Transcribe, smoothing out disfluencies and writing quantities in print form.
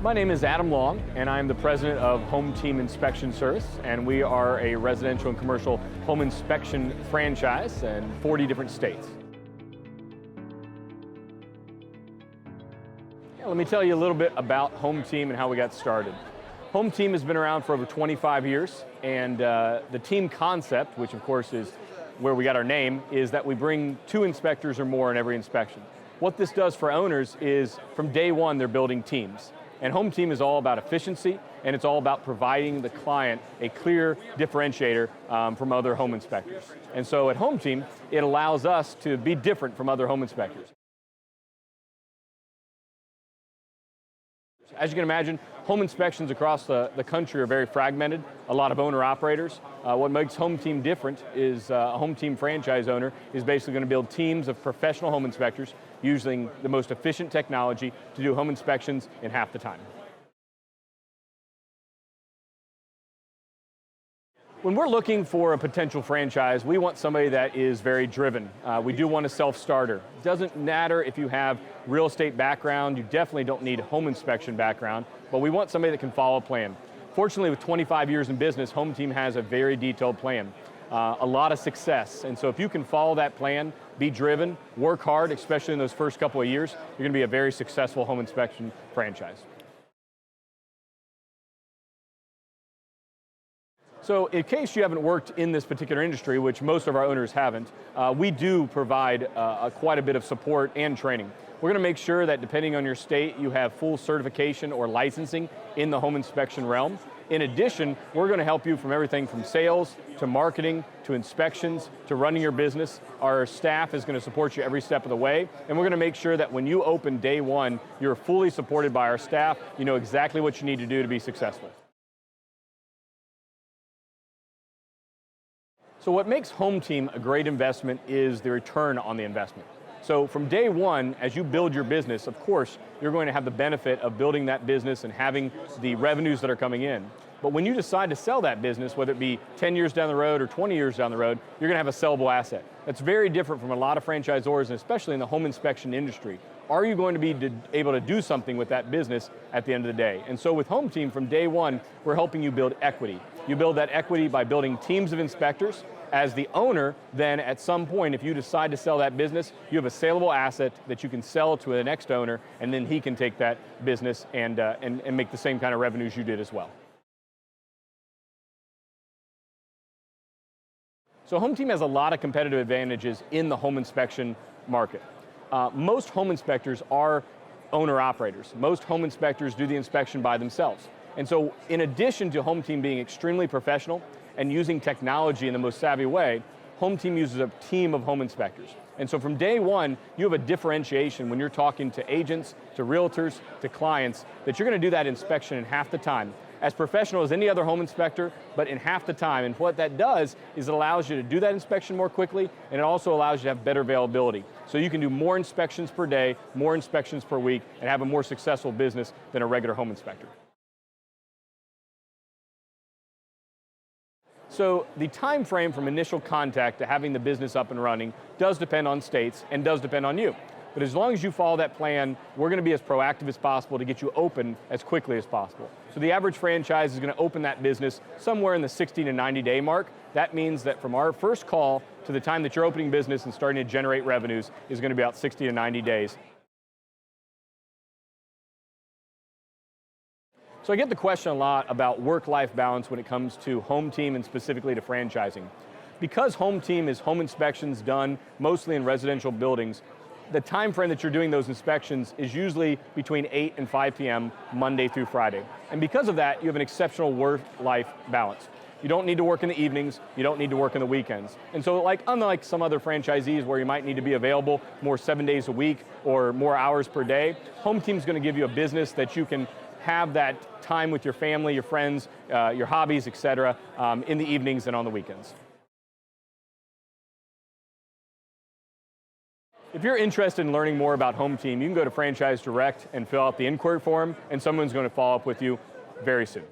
My name is Adam Long, and I'm the president of HomeTeam Inspection Service, and we are a residential and commercial home inspection franchise in 40 different states. Let me tell you a little bit about HomeTeam and how we got started. HomeTeam has been around for over 25 years, and the team concept, which of course is where we got our name, is that we bring 2 inspectors or more in every inspection. What this does for owners is, from day one, they're building teams. And HomeTeam is all about efficiency, and it's all about providing the client a clear differentiator from other home inspectors. And so at HomeTeam, it allows us to be different from other home inspectors. As you can imagine, home inspections across the country are very fragmented, a lot of owner-operators. What makes HomeTeam different is a HomeTeam franchise owner is basically going to build teams of professional home inspectors using the most efficient technology to do home inspections in half the time. When we're looking for a potential franchise, we want somebody that is very driven. We do want a self-starter. It doesn't matter if you have real estate background, you definitely don't need home inspection background, but we want somebody that can follow a plan. Fortunately, with 25 years in business, HomeTeam has a very detailed plan. A lot of success, and so if you can follow that plan, be driven, work hard, especially in those first couple of years, you're going to be a very successful home inspection franchise. So in case you haven't worked in this particular industry, which most of our owners haven't, we do provide quite a bit of support and training. We're going to make sure that depending on your state, you have full certification or licensing in the home inspection realm. In addition, we're going to help you from everything from sales, to marketing, to inspections, to running your business. Our staff is going to support you every step of the way, and we're going to make sure that when you open day one, you're fully supported by our staff. You know exactly what you need to do to be successful. So what makes HomeTeam a great investment is the return on the investment. So from day one, as you build your business, of course, you're going to have the benefit of building that business and having the revenues that are coming in. But when you decide to sell that business, whether it be 10 years down the road or 20 years down the road, you're going to have a sellable asset. That's very different from a lot of franchisors, and especially in the home inspection industry. Are you going to be able to do something with that business at the end of the day? And so with HomeTeam, from day one, we're helping you build equity. You build that equity by building teams of inspectors. As the owner, then at some point, if you decide to sell that business, you have a saleable asset that you can sell to the next owner, and then he can take that business and make the same kind of revenues you did as well. So HomeTeam has a lot of competitive advantages in the home inspection market. Most home inspectors are owner-operators. Most home inspectors do the inspection by themselves. And so in addition to HomeTeam being extremely professional and using technology in the most savvy way, HomeTeam uses a team of home inspectors. And so from day one, you have a differentiation when you're talking to agents, to realtors, to clients, that you're going to do that inspection in half the time. As professional as any other home inspector, but in half the time. And what that does is it allows you to do that inspection more quickly, and it also allows you to have better availability. So you can do more inspections per day, more inspections per week, and have a more successful business than a regular home inspector. So the time frame from initial contact to having the business up and running does depend on states and does depend on you. But as long as you follow that plan, we're going to be as proactive as possible to get you open as quickly as possible. So the average franchise is going to open that business somewhere in the 60 to 90 day mark. That means that from our first call to the time that you're opening business and starting to generate revenues is going to be about 60 to 90 days. So I get the question a lot about work-life balance when it comes to HomeTeam and specifically to franchising. Because HomeTeam is home inspections done mostly in residential buildings, the time frame that you're doing those inspections is usually between 8 and 5 p.m. Monday through Friday. And because of that, you have an exceptional work-life balance. You don't need to work in the evenings, you don't need to work on the weekends. And so unlike some other franchisees where you might need to be available more 7 days a week or more hours per day, HomeTeam's going to give you a business that you can have that time with your family, your friends, your hobbies, etc., in the evenings and on the weekends. If you're interested in learning more about HomeTeam, you can go to Franchise Direct and fill out the inquiry form, and someone's going to follow up with you very soon.